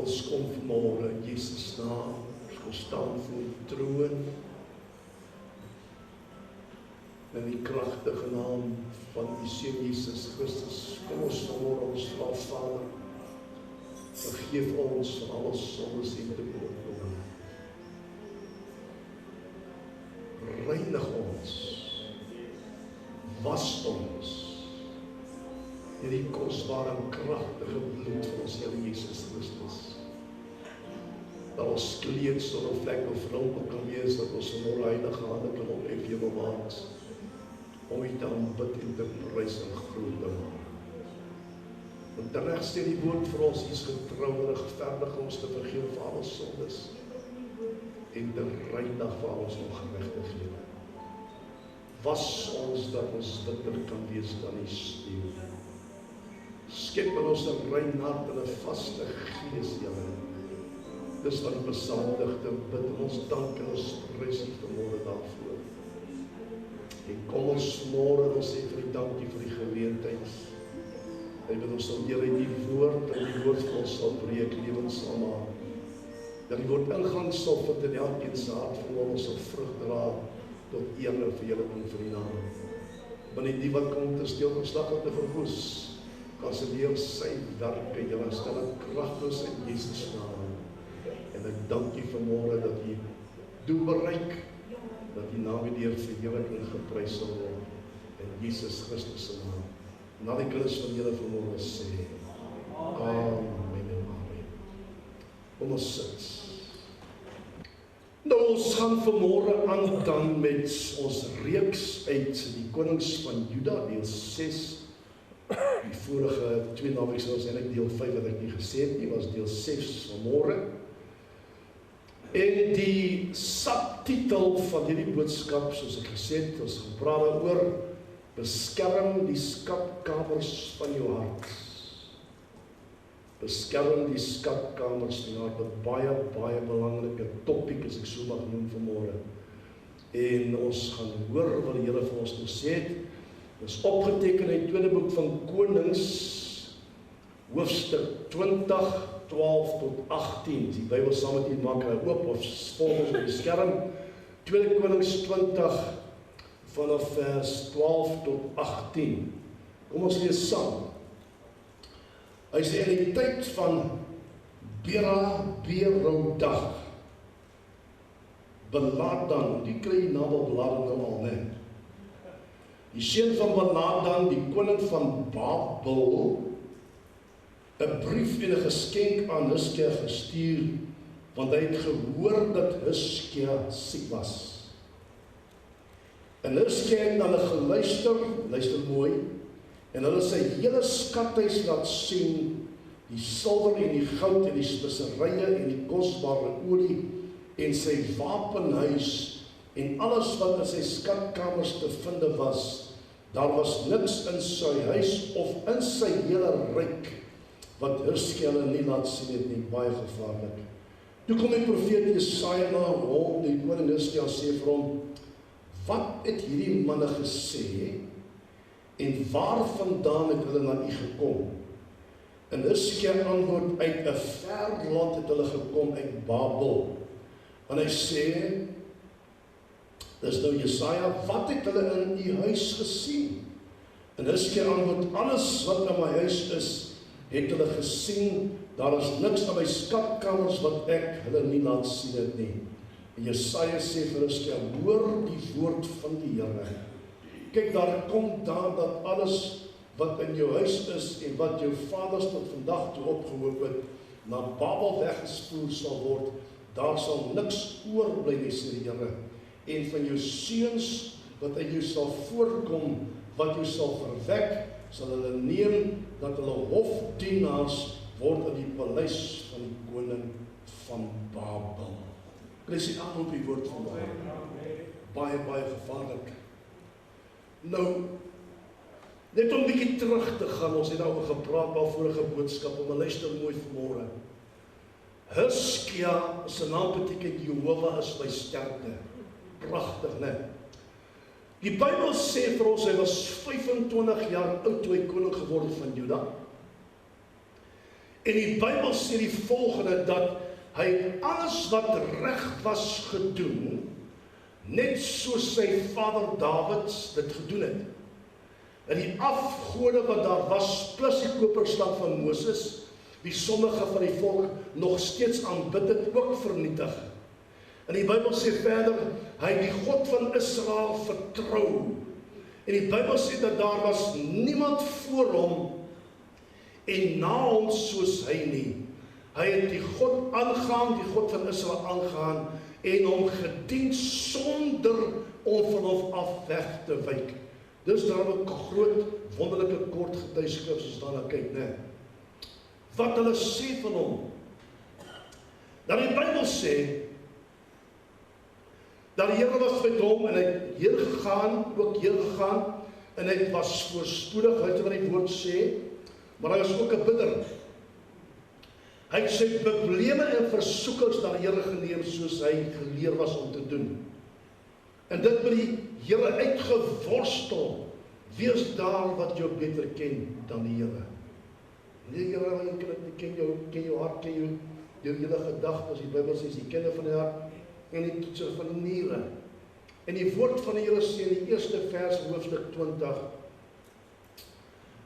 Ons kom vanmôre in Jesus naam, ons staan voor die troon, in die kragtige naam van die Seun Jesus Christus. Kom ons vanmôre, ons vra Vader, vergeef ons van alle sondes en tekortkominge. Reinig ons, was ons, in die kosbare en kragtige bloed van ons Here Jesus Christus. Dat ons kleed sonder vlek of rimpel kan wees, dat ons in ons heilige hande kan ophef, Hemelwaarts, om U te aanbid en te prys en groot te maak. Want reg sê die woord vir ons, U is getrou en regverdig om ons te vergeef vir al ons sondes en te reinig vir al ons ongeregtighede. Was ons dat ons witter kan wees dan die sneeu. Skep in ons 'n rein hart en 'n vaste gees, Here. Dis wat die psalmdigter bid, en ons dank en ons prys U vanmôre daarvoor. En kom ons môre en ons sê vir U dankie vir die geleentheid. En dat ons sal Here die woord en die woord vir ons sal breek, lewens sal maak. Dat die woord ingang sal vind in elkeen se hart, vanmôre ons sal vrug dra tot eer vir Julle en vir die naam. Want nie die wat kom te steel, geslag en te verwoes, kanselleer sy werke, Julle stel het kragloos in Jesus naam. En ek dank U vanmôre dat U doel bereik, dat U naam weer verheerlik en geprys sal word in Jesus Christus se naam. En al die kinders van Julle vanmôre sê, amen en amen. Kom ons sit. Nou, ons gaan vanmôre aan dan met ons reeks uit die Konings van Juda, deel 6. Die vorige 2 naweke was eintlik deel 5 wat ek nie gesê het nie, was deel 6 vanmôre. En die subtitel van hierdie boodskap, soos ek gesê het, ons gaan praat oor beskerm die skatkamers van jou hart. Beskerm die skatkamers van jou hart, 'n baie belangrike topik, as ek so mag noem vanmôre. En ons gaan hoor wat die Here vir ons gesê het. Dit is opgeteken in die tweede boek van Konings, hoofstuk 20, 12 tot 18. Die Bybel saam met u maak oop of volg ons op die skerm. Tweede Konings 20 vanaf vers 12 tot 18. Kom ons lees saam. Hy sê in die tyd van Berodach, Baladan, die kry die naam Baladan nou al, né? Die seun van Baladan, die koning van Babel, 'n brief en 'n geskenk aan Hizkia gestuur, want hy het gehoor dat Hizkia siek was. En Hizkia het na hulle geluister, luister mooi, en hulle sy hele skathuis laat sien, die silwer en die goud en die speserye en die kosbare olie en sy wapenhuis en alles wat in sy skatkamers te vind was. Daar was niks in sy huis of in sy hele ryk wat Hizkia nie laat sien het nie, baie gevaarlik. Toe kom die profeet Jesaja na hom, die koning Hizkia sê vir hom, wat het hierdie manne gesê en waar vandaan het hulle na u gekom? En Hizkia antwoord, uit 'n ver land het hulle gekom, uit Babel. En hy sê, dis nou Jesaja, wat het hulle in u huis gesien? En Hizkia antwoord, alles wat in my huis is, het hulle gesien, daar is niks in my skatkamers wat ek hulle nie laat sien het nie. En Jesaja sê vir Hizkia, hoor die woord van die Here. Kyk, daar kom daar dat alles wat in jou huis is en wat jou vaders tot vandag toe opgehoop het, na Babel weggespoel sal word, daar sal niks oorbly nie, sê die Here. En van jou seuns wat uit jou sal voorkom, wat jou sal verwek, sal hulle neem dat hulle hofdienaars word in die paleis van die koning van Babel. Lees die aan op die woord van baie gevaarlik. Nou, net om 'n bietjie terug te gaan, ons het daaroor gepraat by vorige boodskappe, maar luister mooi vanmôre. Hizkia, sy naam beteken Jehovah is my sterkte. Pragtig, né? Die Bybel sê vir ons, hy was 25 jaar oud toe hy koning geword het van Juda. En die Bybel sê die volgende, dat hy alles wat reg was gedoen, net soos sy vader Dawid dit gedoen het. En die afgode wat daar was, plus die koperslang van Moses, die sommige van die volk nog steeds aanbid het, ook vernietig. En die Bybel sê verder, hy die God van Israel vertrou. En die Bybel sê dat daar was niemand voor hom en na hom soos hy nie. Hy het die God aangaan, die God van Israel aangaan, en hom gedien sonder om van hom af weg te wyk. Dis daar 'n groot, wonderlike kort getuieskrif as daarna kyk, né? Wat hulle sê van hom. Dat die Bybel sê, dat die Here was met hom, en hy het heen gegaan, en hy was voorspoedig, uit wat die woord sê, maar hy was ook 'n bidder. Hy het sy probleme en versoekings na die Here geneem, soos hy geleer was om te doen. En dit met die Here uitgeworstel, wees daar wat jou beter ken dan die Here. Nee, Here, ek ken jou hart, ken jou hele gedagtes. Die Bybel sê, die kenne van die hart, en die toetser van die niere. En die woord van die Here sê in die eerste vers, hoofstuk 20,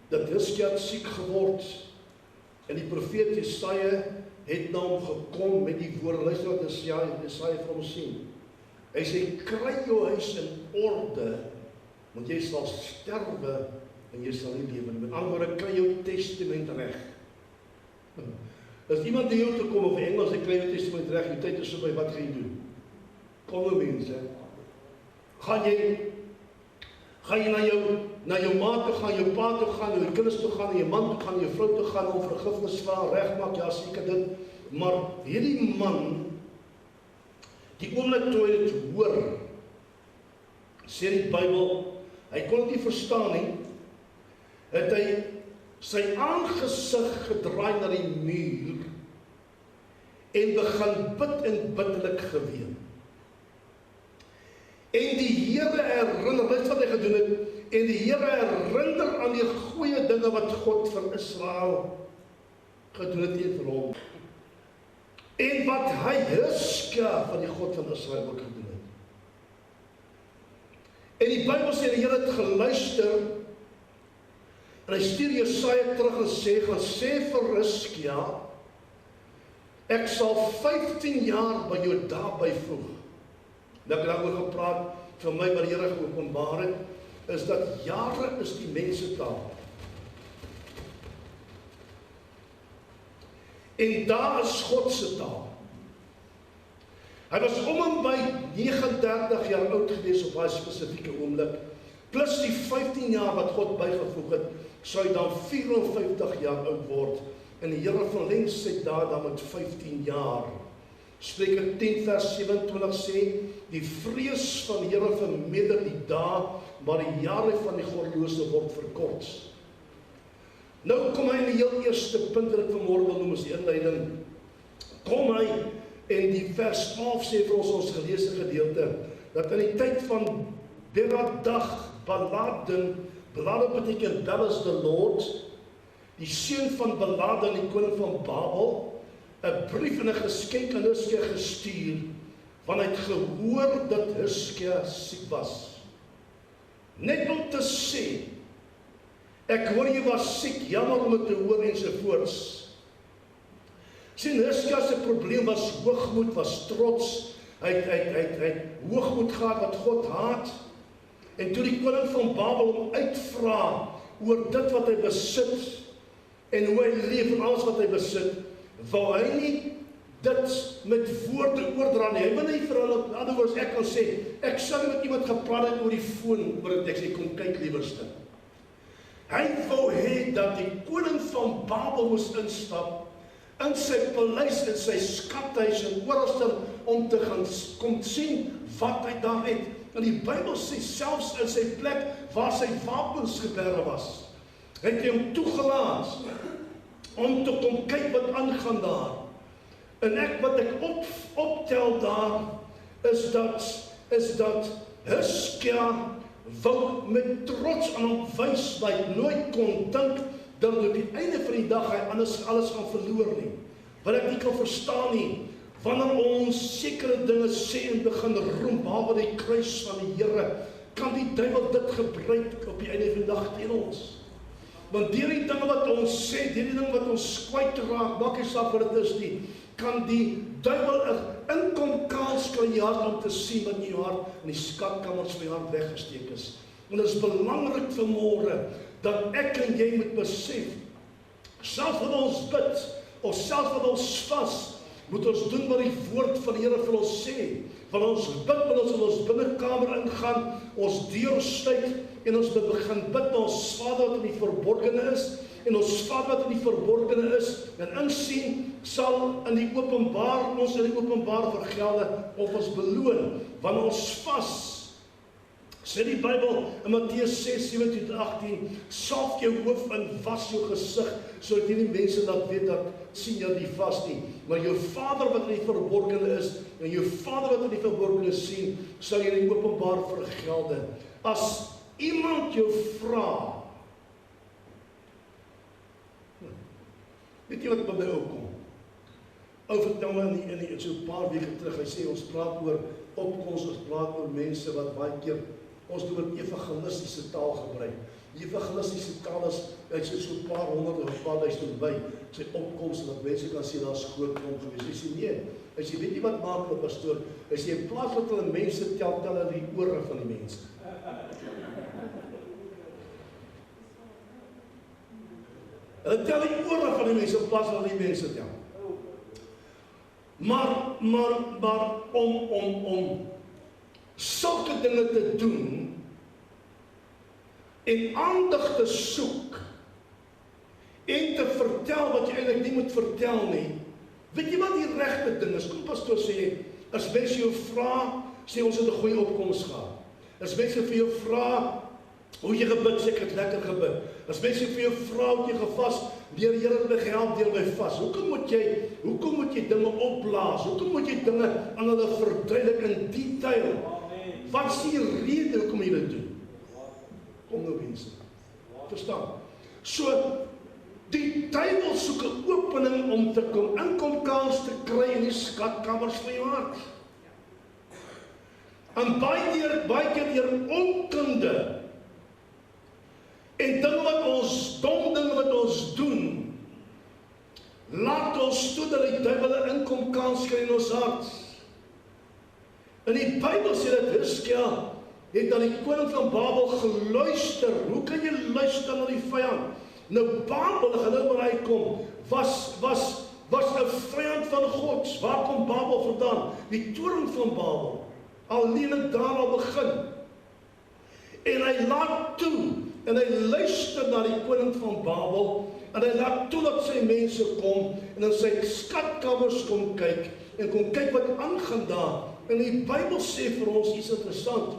dat Hizkia siek geword, en die profeet Jesaja het na hom gekom met die woorde, luister wat Jesaja vir hom sê. Hy sê, kry jou huis in orde, want jy sal sterwe, en jy sal nie lewe. Met ander woorde, kry jou testament reg. As iemand na jou toe kom, of Engels, kry jou testament reg, jou tyd is so by, wat gaan jy doen? Kom mense, gaan jy na jou ma toe gaan, jou pa toe gaan, jou kinders toe gaan, jou man toe gaan, jou vrou toe gaan, om vergifnis vra, regmaak, ja seker dit, maar hierdie man, die oomblik toe hy dit hoor, sê die Bybel, hy kon dit nie verstaan nie, het hy sy aangesig gedraai na die muur, en begin bid en biddelik geween. En die Here herinner, weet wat hy gedoen het, en die Here herinner aan die goeie dinge wat God vir Israel gedoen het teen vir hom. En wat hy Hizkia van die God van Israel ook gedoen het. En die Bybel sê, die Here het geluister, en hy stuur Jesaja terug en sê, gaan sê vir Hizkia, ek sal 15 jaar by jou daarby voeg. Dat ek daaroor gepraat, vir my wat die Here geopenbaar het, is dat jare is die mense taal. En daar is God se taal. Hy was om en by 39 jaar oud gewees op daai spesifieke oomblik, plus die 15 jaar wat God bygevoeg het, sou hy dan 54 jaar oud word. En die Here verleng sy dae dan met 15 jaar. Spreuke 10 vers 27 sê, die vrees van die Here vermeerder die dae, maar die jare van die goddelose word verkort. Nou kom hy in die heel eerste punt wat ek vanmôre wil noem as die inleiding. Kom hy en die vers 12 sê vir ons geleesde gedeelte, dat in die tyd van Beradag, Baladan, Baladan beteken that is the Lord, die seun van Baladan, die koning van Babel, 'n brief en 'n geskenk aan Hizkia gestuur, want hy het gehoor dat Hizkia siek was. Net om te sê, ek hoor jy was siek, jammer om dit te hoor ensovoorts. Sien, Hizkia se probleem was hoogmoed, was trots, hy het hoogmoed gehad wat God haat, en toe die koning van Babel hom uitvra oor dit wat hy besit, en hoe hy leef en alles wat hy besit, wou hy nie dit met woorde oordra nie. Hy wil nie vir hulle, in ander woorde, ek kan sê, ek sal met iemand gepraat het oor die foon, oor dit ek sê, kom kyk liewerste. Hy wou hê dat die koning van Babel moes instap, in sy paleis, in sy skathuis, en oralstel, om te gaan kom sien wat hy daar het. En die Bybel sê, selfs in sy plek, waar sy wapens geberre was, het hy hom toegelaat, om te kom kyk wat aangaan daar. En wat ek optel daar, is dat Hizkia wou met trots aan hom wys, dat hy nooit kon dink dat op die einde van die dag hy alles gaan verloor nie. Wat ek nie kan verstaan nie, wanneer ons sekere dinge sê en begin roem, behalwe die kruis van die Here, kan die duiwel dit gebruik op die einde van die dag teen ons. Want deur die dinge wat ons sê, deur die dinge wat ons kwyt raak, maak nie saak wat dit is nie, kan die duiwel 'n inkomkans kry in jou hart om te sien wat in jou hart in die skatkammers van jou hart weggesteek is. En dit is belangrik vanmôre dat ek en jy moet besef, selfs wanneer ons bid, of selfs wanneer ons vas, moet ons doen wat die woord van die Here vir ons sê. Wanneer ons bid, moet ons in ons binnekamer ingaan, ons deur sluit en ons begin bid na ons Vader wat in die verborgene is, en ons Vader wat in die verborgene is, en insien sal in die openbaar, ons in die openbaar vergelde of ons beloon. Wanneer ons vas, sê die Bybel in Matteus 6:17-18, salf jou hoof en was jou gesig, sodat nie mense dat weet dat sien jy die vas nie. Maar jou Vader wat in die verborgene is, en jou Vader wat in die verborgene sien, sal jy in die openbaar vergelde. As iemand jou vra, weet jy wat by my opkom? Ou vertel my in so 'n paar weke terug, hy sê ons praat oor opkoms, ons praat oor mense wat baie keer, ons doen met evangelistiese taal gebruik. Die evangelistiese taal is, hy sê so 'n paar honderd of 'n paar duisend by, sy opkoms, dat mense kan sê, daar is groot kom gewees. Hy sê nee, hy sê, weet jy wat maak hulle pastoor? Hy sê, in plaas wat hulle mense tel hulle die ore van die mense. Hulle tel die ore van die mense, in plaas wat die mense tel. Maar om sulke dinge te doen en aandag te soek en te vertel wat jy eintlik nie moet vertel nie. Weet jy wat die regte ding is? Kom pastoor sê, as mense jou vra, sê ons het 'n goeie opkoms gehad. As mense vir jou vra hoe jy gebid, sê ek het lekker gebid. As mense vir jou vra hoe jy gevas, die Here het my gehelp deur my vas. Hoekom moet jy dinge opblaas? Hoekom moet jy dinge aan hulle verduidelik in detail? Wat is die rede hoekom jy dit doen? Kom nou mense. Verstaan? So, die duiwel soek 'n opening om te kom, inkomkans te kry in die skatkammers van jou hart. En baie keer deur onkunde en dom dinge wat ons doen, laat ons toe dat die duiwel 'n inkomkans kry in ons hart. In die Bybel sê dat Hizkia het aan die koning van Babel geluister. Hoe kan jy luister na die vyand? Nou Babel, geloof waar hy kom, was 'n vyand van God. Waar kom Babel vandaan? Die toren van Babel. Alleen daar al begin. En hy laat toe, en hy luister na die koning van Babel, en hy laat toe dat sy mense kom, en in sy skatkammers kom kyk, en kom kyk wat aangaan daar. En die Bybel sê vir ons iets interessant.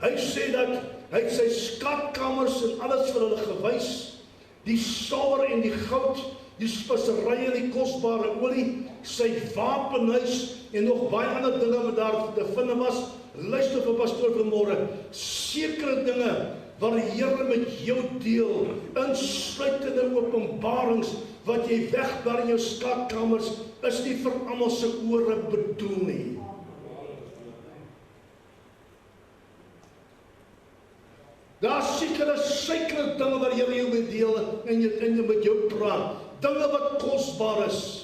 Hy sê dat hy het sy skatkammers en alles vir hulle gewys, die silwer en die goud, die speserye en die kosbare olie, sy wapenhuis en nog baie ander dinge wat daar te vind was. Luister vir pastoor vanmôre, sekere dinge wat die Here met jou deel, insluitende openbarings wat jy wegbaar in jou skatkammers, is nie vir almal se ore bedoel nie. Daar sekere dinge wat die Here jou met deel en jy met jou praat, dinge wat kosbaar is.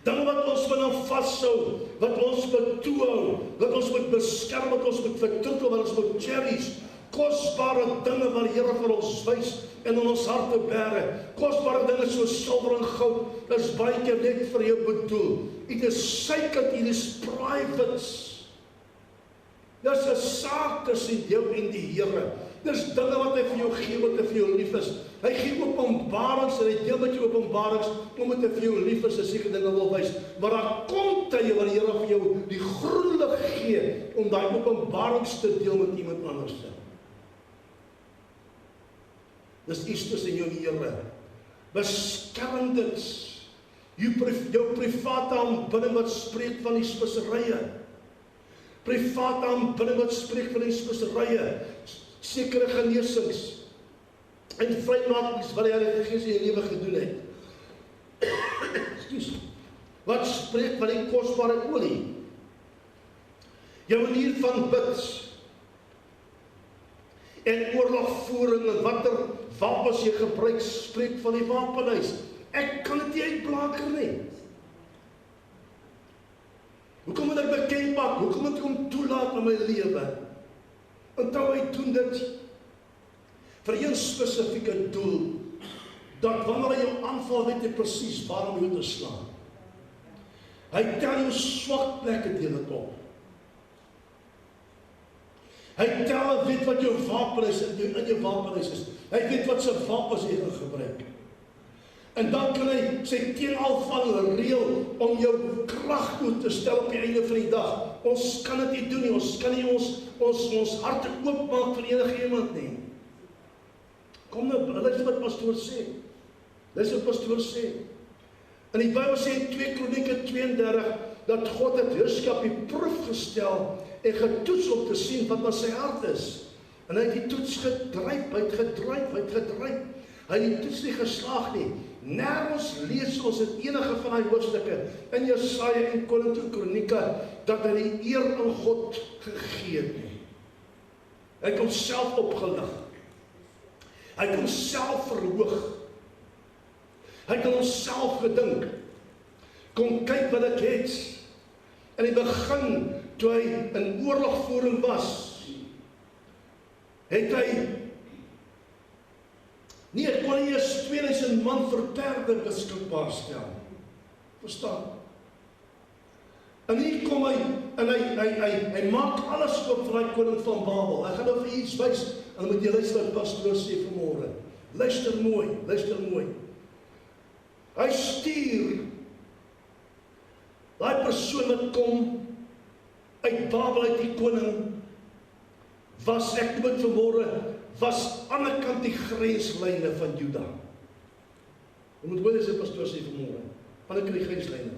Dinge wat ons van vashou, wat ons moet toehou, wat ons moet beskerm, wat ons moet vertroetel, wat ons moet cherish. Kosbare dinge wat die Here vir ons wys en in ons harte bære. Kosbare dinge soos silwer en goud is baie keer net vir jou bedoel. It is sacred, it is private. Dis 'n saak tussen jou en die Here. Dis dinge wat hy vir jou gee, wat hy vir jou lief is. Hy gee openbarings en hy deel met jou openbarings omdat hy vir jou lief is en sekere dinge wil wys. Maar daar kom tye waar die Here vir jou die groen lig gee om daai openbarings te deel met iemand anders. Dis iets tussen jou en die Here. Beskerm dit. Jou private aanbidding wat spreek van die speserye. Private aanbidding wat spreek van die speserye. Sekere genesings. en vrymaak wat die Heilige Gees in jou lewe gedoen het. Excuse. Wat spreek van die kosbare olie? Jou manier van bid en oorlogvoering en watter wapens jy gebruik, spreek van die wapenhuis. Ek kan dit nie uitblaker nie. Hoekom moet ek bekend maak? Hoekom moet ek hom toelaat in my lewe? Onthou, hy doen dit vir een spesifieke doel, dat wanneer hy jou aanval, weet jy presies waarom jy te slaan. Hy tel jou swak plekke deel dit op. Hy tel en weet wat jou wapen is, in jou wapenhuis is. Hy weet wat sy wapens jy gaan gebruik. En dan kan hy sy teenaanval reël om jou krag toe te stel op die einde van die dag. Ons kan dit nie doen nie, ons kan nie ons harte oopmaak vir enige iemand nie. Kom nou, luister wat pastoor sê. Luister wat pastoor sê. En die Bybel sê in 2 Kronieke 32, dat God het heerskap die proef gestel en getoets om te sien wat sy hart is. En hy het die toets gedryf, hy het gedryf. Hy het die toets nie geslaag nie. Nergens lees ons in enige van die hoofstukke, in Jesaja en Kronieke, dat hy die eer aan God gegee het nie. Hy het homself opgelig. Hy het homself verhoog. Hy het homself gedink. Kom kyk wat ek het. In die begin, toe hy in oorlogvoering was, het hy nie, ek kon eers 2000 man vir perde beskikbaar stel. Verstaan? En hier kom hy, en hy maak alles op vir die koning van Babel. Hy gaan nou vir iets wys, en dan moet jy luister wat pastoor sê vanmôre. Luister mooi. Hy stuur daai persoon wat kom uit Babel, uit die koning, was, ek noem dit vanmôre, was aan die kant die grenslyne van Juda. Jy moet hoor as die pastoor sê vanmôre, aan die kant die grenslyne.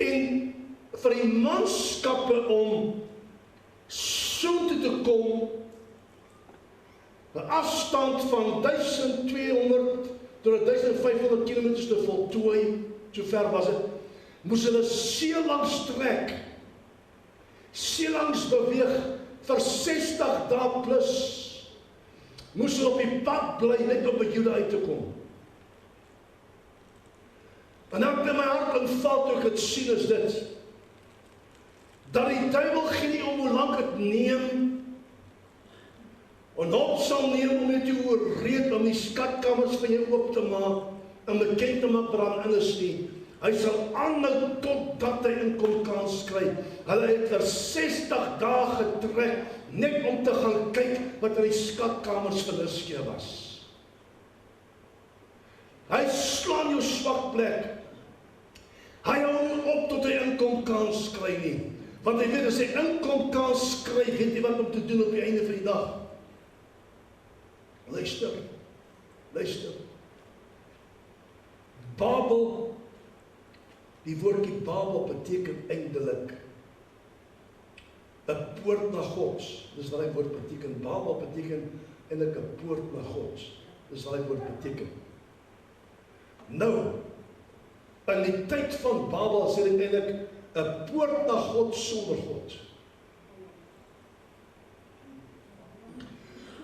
En vir die manskappe om so te kom, 'n afstand van 1200 tot 1500 km te voltooi, so ver was dit, moes hulle seelangs trek, seelangs beweeg, vir 60 dae plus, moes hulle op die pad bly, net om by Juda uit te kom. En dan het my hart inval toe ek het sien is dit, dat die duiwel gee nie om hoe lang het neem, en hulp sal neem om jy te oorreed, om die skatkamers van jou oop te maak, en bekend te maak brand in is nie. Hy sal aanhou totdat hy inkom kans kry. Hulle het vir 60 dae getrek, net om te gaan kyk wat in die skatkamers van Hizkia was. Hy slaan jou swak plek. Hy hou nie op tot hy inkom kans kry nie. Want hy weet as hy inkom kans kry, weet hy wat om te doen op die einde van die dag. Luister. Babel, die woordjie Babel beteken eindelik 'n poort na God. Dis wat hy woord beteken. Babel beteken eintlik 'n poort na God. Dis wat hy woord beteken. Nou, in die tyd van Babel sê dit eintlik 'n poort na God sonder God.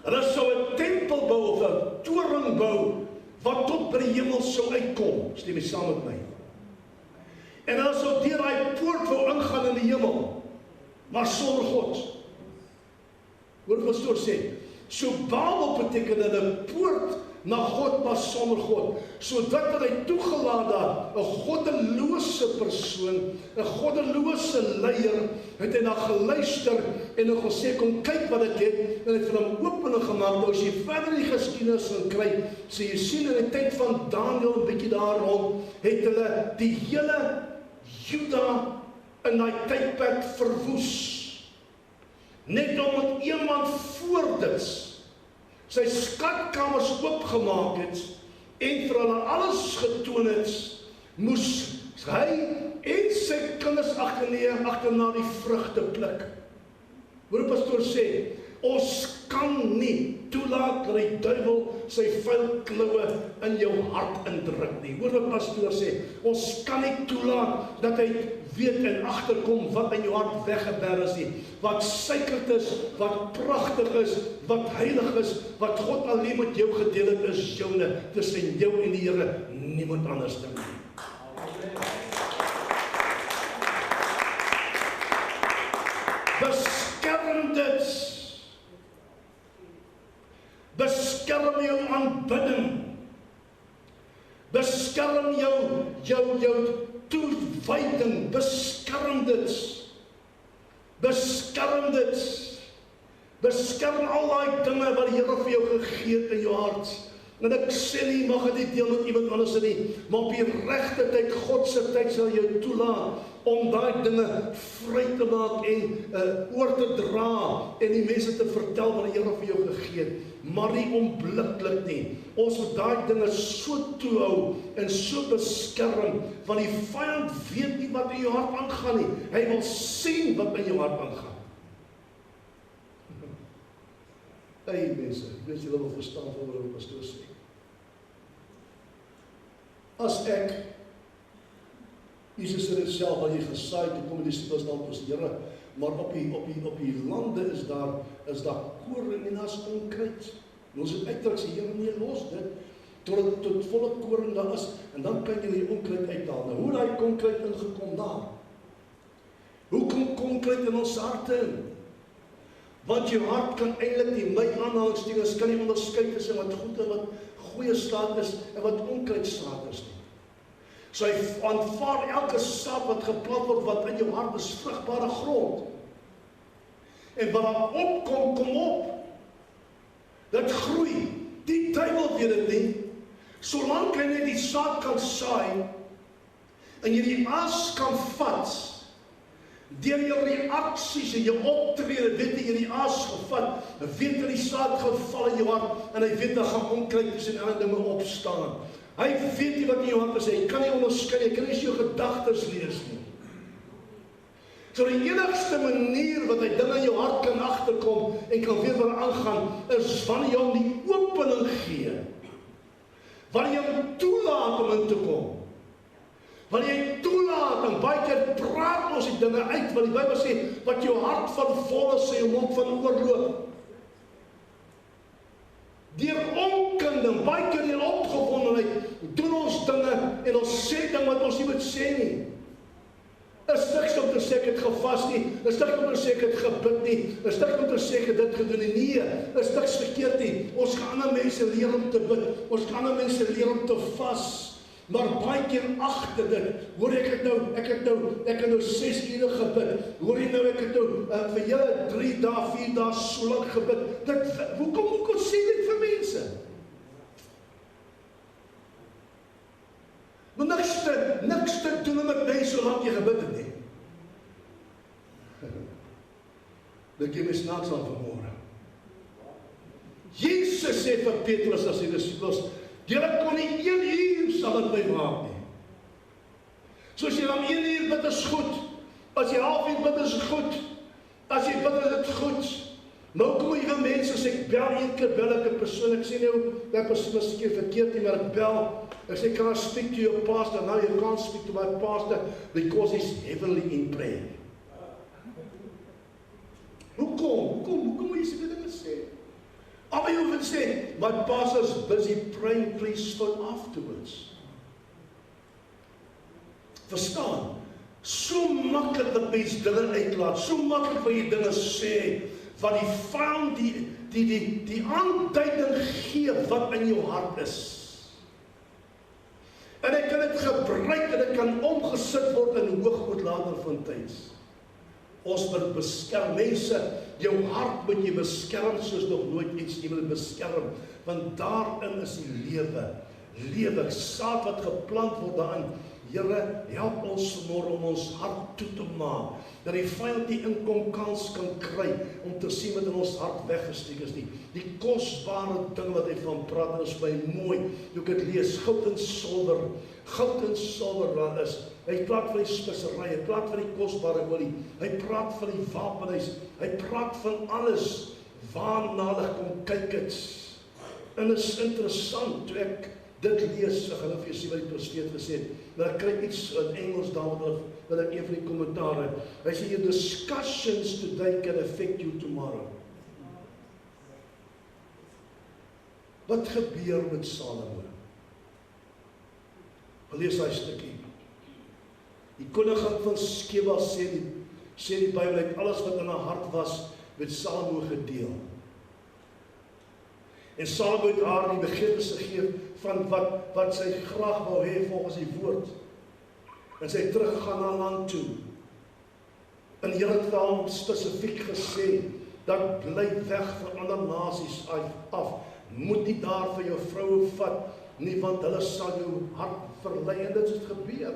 Hulle sou 'n tempel bou of 'n toring bou wat tot by die hemel sou uitkom. Stem jy saam met my? En hulle sou deur daai poort wou ingaan in die hemel, maar sonder God. Hoor wat pastoor sê. So Babel beteken 'n poort na God, maar sonder God. Sodat hy toegelaat dat 'n goddelose persoon, 'n goddelose leier, het hy na geluister en hy gesê, kom kyk wat ek het, en hy het vir hom opening gemaak. Nou as jy verder die geskiedenis gaan kry, sê jy sien in die tyd van Daniel, 'n bietjie daar rond, het hulle die hele Juda in daai tydperk verwoes. Net omdat iemand voor dit sy skatkamers oopgemaak het en vir hulle alles getoon het, moes hy en sy kinders agterna die vrugte pluk. Hoor die pastoor sê, ons kan nie duiwel sy vuil kloue in jou hart indruk nie. Hoor wat pastoor sê, ons kan nie toelaat dat hy weet en agterkom wat in jou hart weggeberg is nie, wat suikerd is, wat pragtig is, wat heilig is, wat God alleen met jou gedeel het, is joune, tussen jou en die Here, niemand anders dan nie. Beskerm dit. Beskerm jou aanbidding. Beskerm jou toewyding. Beskerm dit. Beskerm dit. Beskerm al daai dinge wat die Here vir jou gegee het in jou hart. En ek sê nie, mag dit nie deel met iemand anders nie, maar op die regte tyd, God se tyd sal jou toelaat om daai dinge vry te maak en oor te dra en die mense te vertel wat die Here vir jou gegee het. Maar nie onblikklik nie. Ons moet daai dinge so toehou en so beskerm, want die vyand weet nie wat in jou hart aangaan nie. Hy wil sien wat in jou hart aangaan. Hey mense, weet julle wil verstaan wat die pastoor sê. As ek, Jesus sê dit self, wat jy gesaai, toe kom die disciples dan ons Here, maar op die lande is daar koring en daar's onkruid. En ons het uitdruk sê, Here, nee, los dit, tot volle koring daar is, en dan kan jy die onkruid uithaal. Nou, hoe daai onkruid ingekom daar? Hoe kom onkruid in ons harte in? Want jou hart kan eintlik die my aanhalingstekens kan nie onderskei tussen wat goed en wat goeie staat is en wat onkruid staat is nie. So hy aanvaar elke saad wat geplant word wat in jou hart is vrugbare grond. En wat daar opkom, kom op. Dit groei. Die duiwel weet dit nie. Solank hy net die saad kan saai en jy die aas kan vat, deur jou reaksies en jou optrede, weet jy die aas gevat, weet jy die saad geval in jou hart, en hy weet dat gaan onkruid tussen ander dinge opstaan. Hy weet nie wat in jou hart is, hy kan nie onderskei, hy kan nie jou gedagtes lees nie. So die enigste manier wat hy dinge in jou hart kan agterkom, en kan weet wat aangaan, is wanneer jy hom die opening gee. Wanneer jy hom toelaat om in te kom. Wanneer jy toelaat, en baie keer praat ons die dinge uit, want die Bybel sê, wat jou hart van vol is, sê jou mond van oorloop. Deur onkunde, baie keer deur opgewondenheid, doen ons dinge, en ons sê dinge wat ons nie moet sê nie. Is niks om te sê ek het gevas nie, is niks om te sê ek het gebid nie, is niks om te sê ek het dit gedoen nie, nee, is niks verkeerd nie. Ons gaan ander mense leer om te bid, ons gaan ander mense leer om te vas. Maar baie keer agter dit, hoor ek het nou 6 ure gebid, hoor jy nou, ek het nou vir julle 3 dae, 4 dae so lank gebid, hoekom sê dit vir mense? Maar niks te doen met my solank jy gebid het nie. Dink jy my snaaks aan vanmôre? Jesus sê vir Petrus as die disciples, julle kon nie 1 uur sal het my maak nie. So as jy dan 1 uur bid is goed, as jy half uur bid is goed, as jy bid is dit goed. Nou kom jy wil mense, as ek bel 1 keer, bel ek 'n persoon, ek sê nou, dat persoon is 'n keer verkeerd nie, maar ek bel, ek sê, can I speak to your pastor? Now you can't speak to my pastor, because he's heavily in prayer. Hoekom moet jy sê dinge sê? Maar jy hoef te sê, my pastor's busy praying, please phone afterwards. Verstaan? So maklik dat mens dinge uitlaat, so maklik wat jy dinge sê, wat die vyand die aanduiding gee wat in jou hart is. En ek kan dit gebruik en dit kan omgesit word in hoogmoed later van tyds. Ons moet beskerm, mense, jou hart moet jy beskerm soos nog nooit iets, jy moet beskerm, want daarin is die lewe, saad wat geplant word daarin. Here, help ons vanmôre om ons hart toe te maak, dat die vyand nie inkom kans kan kry, om te sien wat in ons hart weggesteek is nie. Die kosbare ding wat hy van praat, is my mooi, toe ek het lees, goud en silwer daar is. Hy praat van die spesery, hy praat van die kosbare olie, hy praat van die wapenhuis, hy praat van alles, waarna hulle kom kyk het. En dit is interessant, toe ek dit lees, ek gaan vir jou sê wat die profeet gesê het, maar ek kry iets in Engels daar, wat ek een van die kommentare, hy sê, your discussions today can affect you tomorrow. Wat gebeur met Salomo? Lees hy stukkie. Die koningin van Skeba sê die Bybel het alles wat in haar hart was met Salomo gedeel. En Salomo het haar die begeertes gegee van wat sy graag wou hê volgens die woord. En sy het teruggegaan na land toe. En die Here het vir hom spesifiek gesê, dat bly weg van ander nasies af. Moet nie daar vir jou vroue vat nie, want hulle sal jou hart verlei, en dit het gebeur.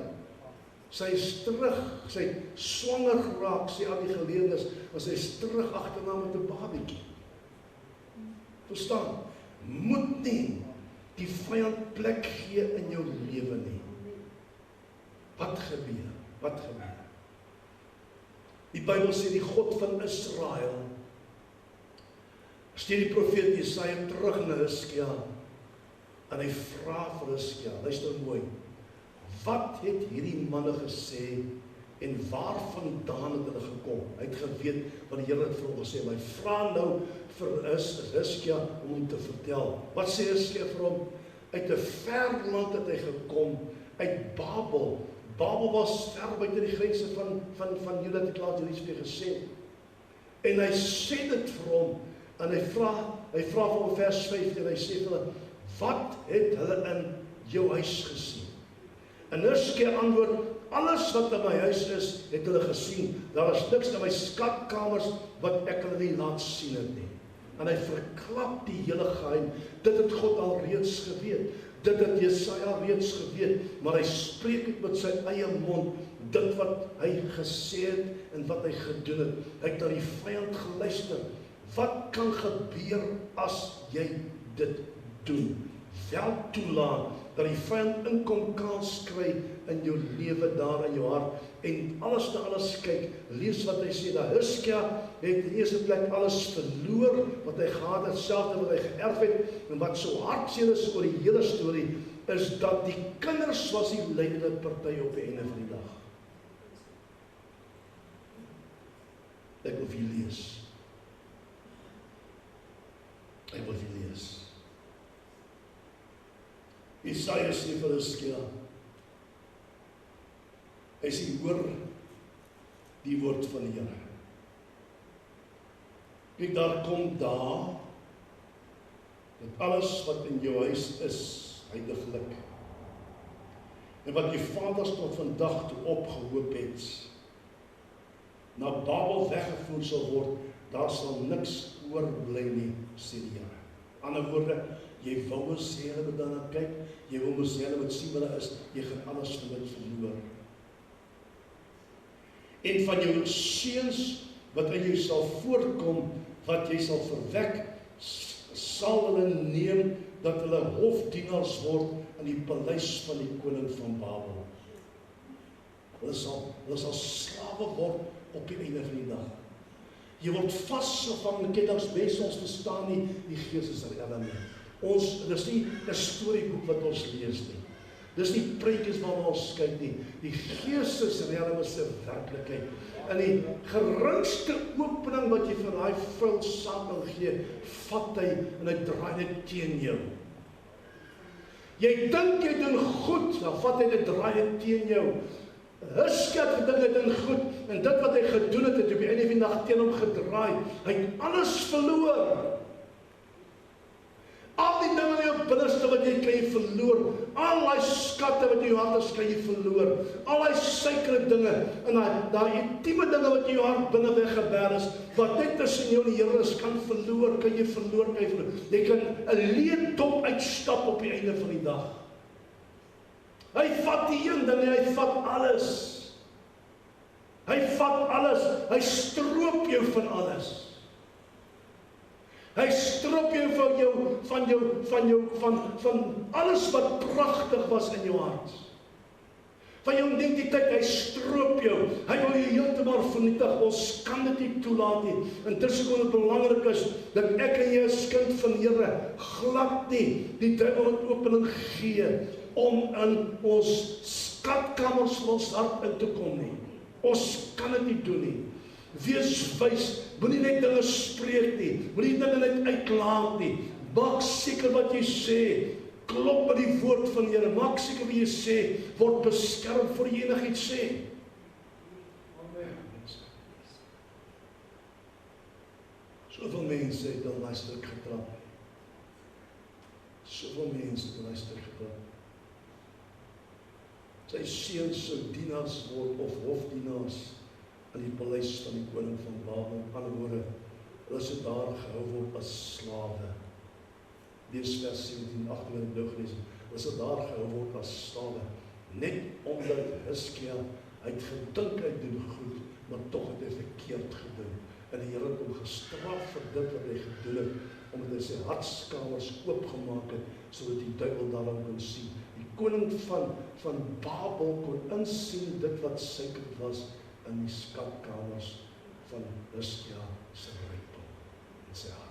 Sy is terug, sy het swanger geraak, sê al die geleerdes, en sy is terug agterna met 'n babietjie. Verstaan? Moet nie die vyand plek gee in jou lewe nie. Wat gebeur? Wat gebeur? Die Bybel sê die God van Israel stuur die profeet Jesaja terug na Hiskia, en hy vra vir Hiskia, luister mooi, wat het hierdie manne gesê, en waarvandaan het hulle gekom? Hy het geweet wat die Here het vir hom gesê, maar hy vra nou vir Hiskia om hom te vertel. Wat sê Hiskia vir hom? Uit 'n ver land het hy gekom, uit Babel. Babel was ver buite die grense van Juda, het ek laat julle vir gesê. En hy sê dit vir hom, en hy vra vir hom vers 15, hy sê vir hulle, wat het hulle in jou huis gesien? En Hiskia antwoord, alles wat in my huis is, het hulle gesien. Daar is niks in my skatkamers wat ek hulle nie laat sien het nie. En hy verklap die hele geheim. Dit het God al reeds geweet. Dit het Jesaja reeds geweet, maar hy spreek het met sy eie mond, dit wat hy gesê het en wat hy gedoen het. Hy het na die vyand geluister. Wat kan gebeur as jy dit doen? Wel toelaat dat die vyand inkom kans kry in jou lewe daar in jou hart, en alles na alles kyk, lees wat hy sê, dat Hiskia het in eerste plek alles verloor, wat hy gehad het, selfde wat hy geërf het, en wat so hartseer is oor die hele storie, is dat die kinders was die lydende party op die einde van die dag. Ek wil vir julle lees. Ek wil vir julle lees. Jesaja sê vir Hiskia, hy sê, hoor die woord van die Here. Kyk, daar kom daar, dat alles wat in jou huis is, heiliglik. En wat die vaders tot vandag toe opgehoop het, na Babel weggevoer sal word, daar sal niks oorbly nie, sê die Here. Ander woorde, jy wou sê hulle moet daarna kyk, jy wou sê hulle moet sien wat hulle is, jy gaan alles van dit verloor. En van jou seuns wat in jou sal voortkom, wat jy sal verwek, sal hulle neem dat hulle hofdienaars word in die paleis van die koning van Babel. Hulle sal slawe word op die einde van die dag. Jy word vasgevang, kyk, ons mense, ons verstaan nie die Gees is er nie. Dis nie 'n storieboek wat ons lees nie. Dis nie preekies waarna ons kyk nie. Die Gees is realm is 'n werklikheid. In die geringste opening wat jy vir daai vuil sandel gee, vat hy en hy draai dit teen jou. Jy dink jy doen goed, dan vat hy dit, draai dit teen jou. Hiskia het gedink hy doen goed, en dit wat hy gedoen het, het op die einde van die dag teen hom gedraai. Hy het alles verloor. Al die dinge in jou binneste wat jy kan jy verloor. Al die skatte wat in jou hart is, kan jy verloor. Al die suikere dinge, en daai intieme dinge wat in jou hart binne weggeberg is, wat net tussen jou en die Here is, kan jy verloor. Jy kan 'n leedop uitstap op die einde van die dag. Hy vat die een ding, hy vat alles. Hy vat alles, hy stroop jou van alles. Hy strop jou van alles wat pragtig was in jou hart. Van jou identiteit, hy stroop jou. Hy wil jou heeltemal vernietig. Ons kan dit nie toelaat nie. Intussen wat belangrik is, dat ek en jy as kind van die Here glad nie die duiwel 'n opening gee om in ons skatkamers van ons hart in te kom nie. Ons kan dit nie doen nie. Wees wys, moenie net dinge spreek nie, moenie dinge net uitlaat nie. Maak seker wat jy sê, klop met die woord van die Here, maak seker wat jy sê, word beskerm voor jy enigiets sê. Amen. Soveel mense het al daai stuk getrap. Soveel mense het al daai stuk getrap. Sy seuns sou dienaars word of hofdienaars in die paleis van die koning van Babel. Met ander woorde, hulle sou daar gehou word as slawe. Lees vers 17, 18 in die nou gelees. Hulle sou daar gehou word as slawe. Net omdat Hizkia het gedink hy doen goed, maar tog het hy verkeerd gedoen. En die Here het hom gestraf vir dit wat hy gedoen het, omdat hy sy hartskamers oopgemaak het, sodat die duiwel daarin kon sien. Die koning van Babel kon insien dit wat suiker was in die skatkamers van Hizkia se rykdom en sy hart.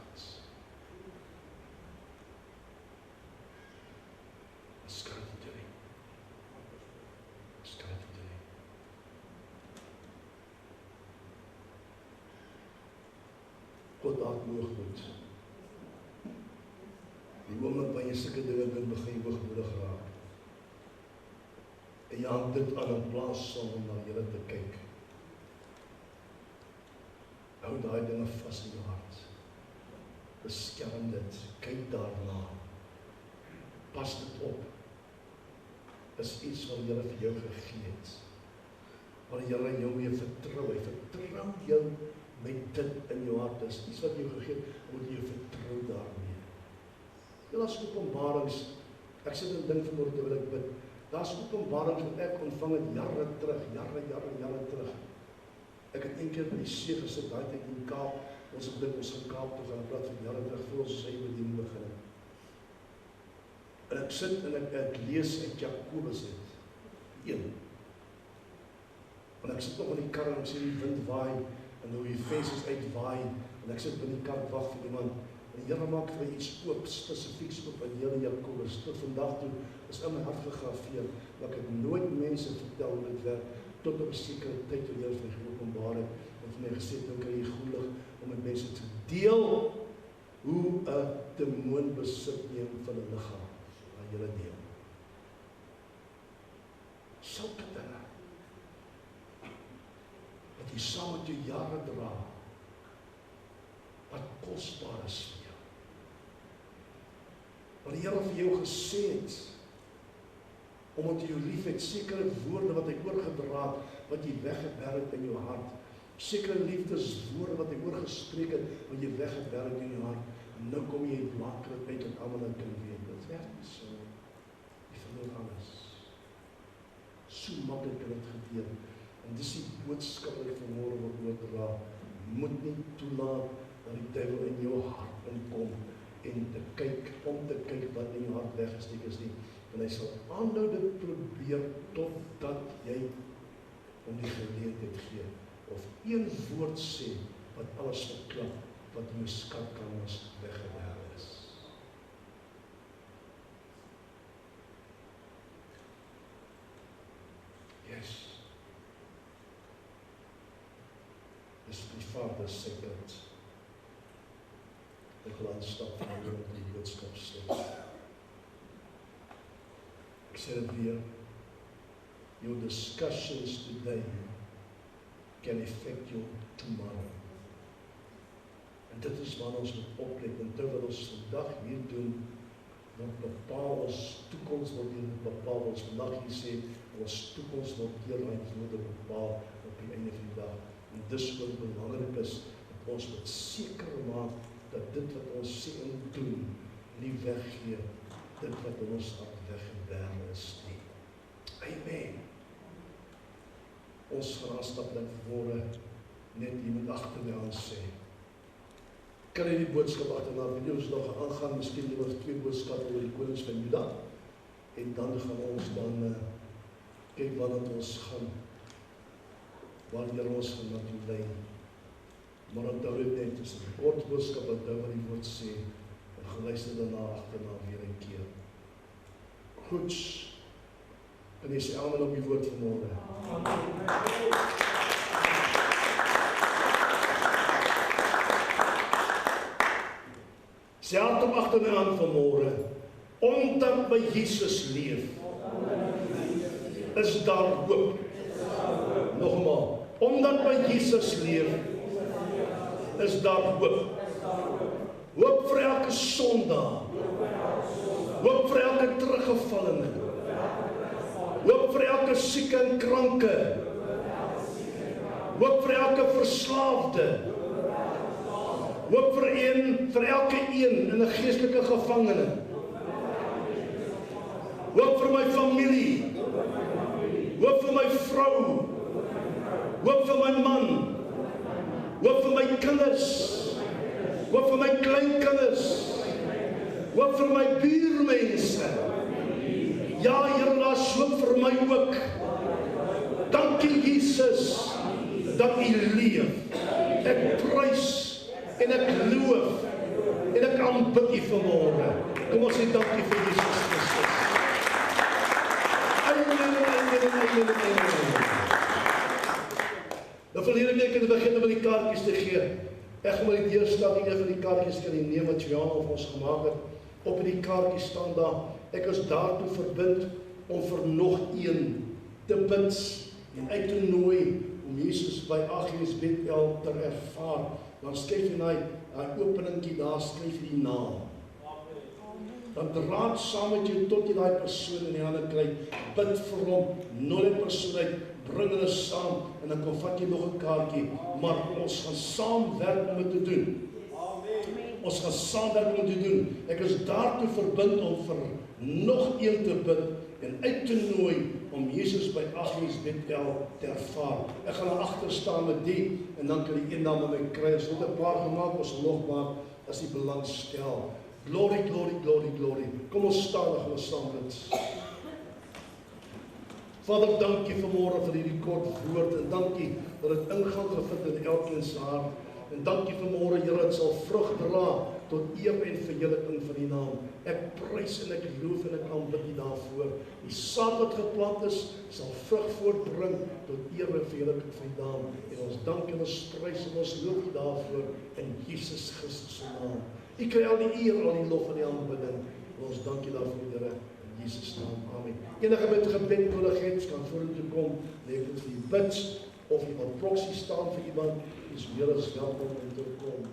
Ons kan dit doen. Ons kan dit doen. God dalk hoogmoed. Die oomblik waar jy sulke dinge doen, begin jy hoogmoedig raak. En jy hang dit aan in plaas van om na die Here te kyk. Hou daai dinge vas in jou hart. Beskerm dit, kyk daarna. Pas dit op. Is iets wat die Here vir jou gegee het. Waar die Here jou mee vertrou. Hy vertrou jou met dit in jou hart. Dis iets wat jou gegee het, moet jy vertrou daarmee. Daar's openbarings. Ek sit en dink vanmôre terwyl ek bid. Daar's openbarings wat ek ontvang het jare terug, jare terug. Ek het een keer by die see gesit, daai tyd in Kaap. Ons het dit ons in Kaap toe gaan praat van jare terug voor ons sy bediening begin het. En ek sit en ek lees uit Jakobus uit 1. En ek sit nog in die kar en ek sien die wind waai en hoe die vensters uitwaai en ek sit by die kar wag vir iemand. En die Here maak vir iets oop, spesifieks oop in hele Jakobus. Tot vandag toe is in my hart gegraveer, dat ek nooit mense vertel hoe dit werk, tot op 'n sekere tyd toe jy vir my openbaar het en vir my gesê het, dan kry jy goedig om met mense te deel hoe 'n demoon besit neem van 'n liggaam, wat jy deel. Sulke dinge, wat jy saam met jou jare dra, wat kosbaar is vir jou. Wat die Here vir jou gesê het, omdat jy jou lief het, sekere woorde wat hy oorgedra het, wat jy weggeberg het in jou hart, sekere liefdeswoorde wat hy oorgespreek het, wat jy weggeberg het in jou hart, en nou kom jy later uit en almal dit kan weet. Dit werk nie so. Jy verloor alles. So maklik kan dit gebeur. En dis die boodskap wat ek vanmôre wil oordra. Moet nie toelaat dat die duiwel in jou hart inkom en om te kyk wat in jou hart weggesteek is nie. En hy sal aanhou dit probeer totdat jy om die geleentheid gee. Of een woord sê wat alles verklap, wat in jou skatkamers weggeberg is. Yes. Dis die Vader se bid. Ek wil aanstap van die boodskap sluit. Ek sê dit weer. Your discussions today can affect your tomorrow. En dit is waar ons moet oplet. En terwyl ons vandag hier doen, word bepaal ons toekoms word hier bepaal. Ons vandag hier sê, ons toekoms word deur my woorde bepaal op die einde van die dag. En dis wat belangrik is, dat ons moet seker maak dat dit wat ons sê en doen, nie weggee, dit wat in ons hart weggeberg is nie. Amen. Ons gaan aanstap dat woorde net iemand agter my aan sê. Kan jy die boodskap agterna, video's nog aangaan, miskien jy was 2 boodskappe oor die konings van Juda, en dan gaan ons dan Kyk waar dat ons gaan, waar Here ons gaan na toe lei. Maar onthou dit net, dis 'n kort boodskap wat nou wat die woord sê, en geluister daarna agterna weer 'n keer. Goed, en jy sê amen op die woord vanmôre. Sê hardop agter my aan vanmôre, omdat by Jesus leef, is daar hoop. Nogmaal, omdat by Jesus leef, is daar hoop. Hoop vir elke sondaar. Hoop vir elke teruggevallene. Hoop vir elke sieke en kranke. Hoop vir elke verslaafde. Hoop vir elke een in 'n geestelike gevangene. Hoop vir my familie. Hoop vir my vrou. Hoop vir my man. Hoop vir my kinders. Hoop vir my kleinkinders. Hoop vir my buurmense. Ja, Here, daar's hoop vir my ook. Dankie Jesus dat U leef. Ek prys en ek loof en ek aanbid U vanmôre. Kom ons sê dankie vir Jesus Christus. Nou verlede week het ek begin met die kaartjies te gee. Ek gaan maar die deurstap nie van die kaartjies kan neem wat Johan of ons gemaak het. Op die kaartjies staan daar, ek is daartoe verbind om vir nog een te bid en uit te nooi om Jesus by Agnes Bethel te ervaar. Dan skryf jy daai openingkie daar, skryf jy die naam. Dan draad saam met jou tot jy daai persoon in die hande kry, bid vir hom, nooi die persoon uit, bring hulle saam en dan kom vat jy nog 'n kaartjie, maar ons gaan saamwerk om dit te doen. Ons gaan saamwerk om dit te doen. Ek is daartoe verbind om vir nog een te bid en uit te nooi om Jesus by Agnes Bethel te ervaar. Ek gaan daar agter staan met die en dan kan die een naam met my kry. Ons het 'n paar gemaak, ons sal nog maak as die belang stel. Glory, glory, glory, glory. Kom ons staan en ons saam bid. Vader, dankie vanmôre vir hierdie kort woord en dankie dat dit ingang gevind in elkeen se hart. En dankie vanmôre, Here, dit sal vrug dra tot eer en verheerliking van U naam. Ek prys en ek loof en ek aanbid U daarvoor. Die saad wat geplant is, sal vrug voortbring tot eer en verheerliking van U naam. En ons dank en ons prys en ons loof U daarvoor in Jesus Christus se naam. U kry al die eer, al die lof en die aanbidding. En ons dank U daarvoor, Here. In Jesus naam, amen. Enige met gebed nodig het, kan vorentoe kom, lê dit vir die bid, of jy wil proxy staan vir iemand, is meer as welkom om te kom.